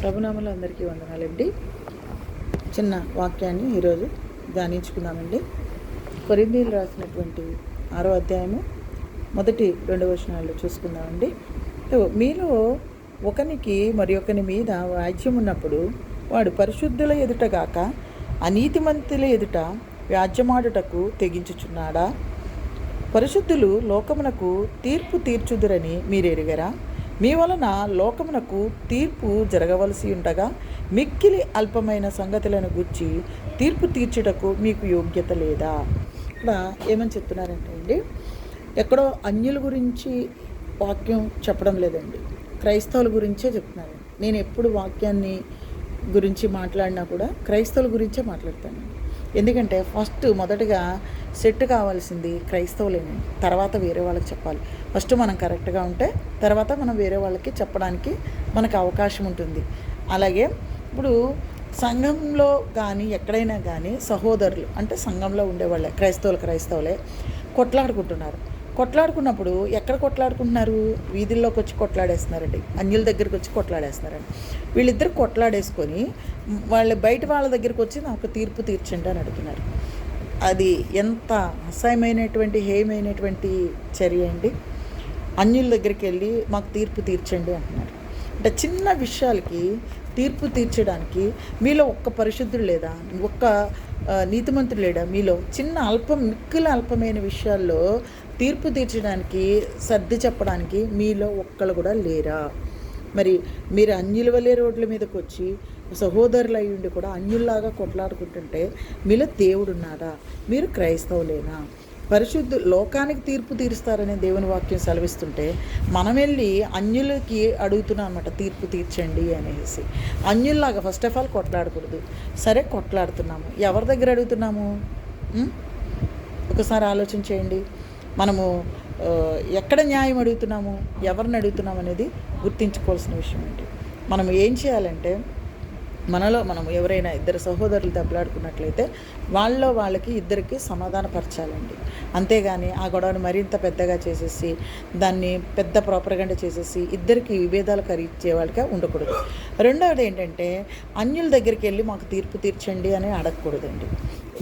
ప్రభునామలు అందరికీ వందనాలండి. చిన్న వాక్యాన్ని ఈరోజు ధ్యానించుకుందామండి. కొరింథీయులు రాసినటువంటి 6వ అధ్యాయము 1-2 వచనాల్లో చూసుకుందామండి. మీలో ఒకనికి మరి ఒకని మీద వ్యాజ్యం ఉన్నప్పుడు వాడు పరిశుద్ధుల ఎదుట గాక అనీతిమంతుల ఎదుట వ్యాజ్యమాడుటకు తెగించుచున్నాడా? పరిశుద్ధులు లోకమునకు తీర్పు తీర్చుదురని మీరెరుగరా? మీ వలన లోకమునకు తీర్పు జరగవలసి ఉండగా మిక్కిలి అల్పమైన సంగతులను గుర్చి తీర్పు తీర్చుటకు మీకు యోగ్యత లేదా? ఇక్కడ ఏమని చెప్తున్నారంటే అండి, ఎక్కడో అన్యుల గురించి వాక్యం చెప్పడం లేదండి, క్రైస్తవుల గురించే చెప్తున్నారు. నేను ఎప్పుడు వాక్యాన్ని గురించి మాట్లాడినా కూడా క్రైస్తవుల గురించే మాట్లాడతాను. ఎందుకంటే మొదటగా సెట్ కావాల్సింది క్రైస్తవులేనండి. తర్వాత వేరే వాళ్ళకి చెప్పాలి. ఫస్ట్ మనం కరెక్ట్గా ఉంటే తర్వాత మనం వేరే వాళ్ళకి చెప్పడానికి మనకు అవకాశం ఉంటుంది. అలాగే ఇప్పుడు సంఘంలో కానీ ఎక్కడైనా కానీ సహోదరులు అంటే సంఘంలో ఉండేవాళ్ళే క్రైస్తవులే కొట్లాడుకున్నప్పుడు ఎక్కడ కొట్లాడుకుంటున్నారు? వీధుల్లోకి వచ్చి కొట్లాడేస్తున్నారండి, అన్యుల దగ్గరికి వచ్చి కొట్లాడేస్తున్నారండి. వీళ్ళిద్దరు కొట్లాడేసుకొని వాళ్ళ దగ్గరికి వచ్చి నాకు తీర్పు తీర్చండి అని అడుగుతున్నారు. అది ఎంత అసహ్యమైనటువంటి హేయమైనటువంటి చర్య అండి. అన్యుల దగ్గరికి వెళ్ళి మాకు తీర్పు తీర్చండి అంటున్నారు. అంటే చిన్న విషయాలకి తీర్పు తీర్చడానికి మీలో ఒక్క పరిశుద్ధుడు లేదా, ఒక్క నీతిమంతుడు లేడా? మీలో చిన్న మిక్కిలి అల్పమైన విషయాల్లో తీర్పు తీర్చడానికి సర్ది చెప్పడానికి మీలో ఒక్కళ్ళు కూడా లేరా? మరి మీరు అన్యుల వల్లే రోడ్ల మీదకి వచ్చి సహోదరులు అయి ఉండి కూడా అన్యుల్లాగా కొట్లాడుకుంటుంటే మీలో దేవుడు ఉన్నాడా? మీరు క్రైస్తవులేనా? లోకానికి తీర్పు తీరుస్తారనే దేవుని వాక్యం సెలవిస్తుంటే మనం వెళ్ళి అన్యులకి అడుగుతున్నాం అన్నమాట, తీర్పు తీర్చండి అనేసి. అన్యుల్లాగా ఫస్ట్ ఆఫ్ ఆల్ కొట్లాడకూడదు. సరే కొట్లాడుతున్నాము, ఎవరి దగ్గర అడుగుతున్నాము? ఒకసారి ఆలోచన చేయండి. మనము ఎక్కడ న్యాయం అడుగుతున్నాము, ఎవరిని అడుగుతున్నాము అనేది గుర్తించుకోవాల్సిన విషయం ఏంటి. మనం ఏం చేయాలంటే, మనం ఎవరైనా ఇద్దరు సహోదరులు దెబ్బలాడుకున్నట్లయితే వాళ్ళకి ఇద్దరికి సమాధానపరచాలండి. అంతేగాని ఆ గొడవను మరింత పెద్దగా చేసేసి దాన్ని పెద్ద ప్రోపరగండ చేసేసి ఇద్దరికి విభేదాలు కలిగించే వాళ్ళగా ఉండకూడదు. రెండవది ఏంటంటే, అన్యుల దగ్గరికి వెళ్ళి మాకు తీర్పు తీర్చండి అని అడగకూడదండి.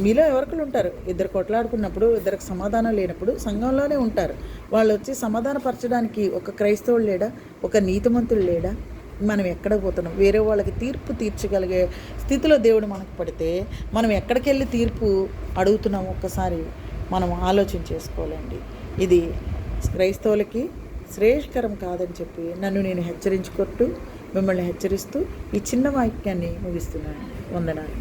మీలో ఎవరికలు ఉంటారు, ఇద్దరు కొట్లాడుకున్నప్పుడు ఇద్దరికి సమాధానం లేనప్పుడు సంఘంలోనే ఉంటారు. వాళ్ళు వచ్చి సమాధానపరచడానికి ఒక క్రైస్తవుడు లేడా, ఒక నీతిమంతుడు లేడా? మనం ఎక్కడ పోతున్నాం? వేరే వాళ్ళకి తీర్పు తీర్చగలిగే స్థితిలో దేవుడు మనకు పడితే మనం ఎక్కడికి వెళ్ళి తీర్పు అడుగుతున్నాం? ఒక్కసారి మనం ఆలోచన చేసుకోవాలండి. ఇది క్రైస్తవులకి శ్రేయస్కరం కాదని చెప్పి నన్ను నేను హెచ్చరించుకుంటూ మిమ్మల్ని హెచ్చరిస్తూ ఈ చిన్న వాక్యాన్ని ముగిస్తున్నాను. వందనాలు.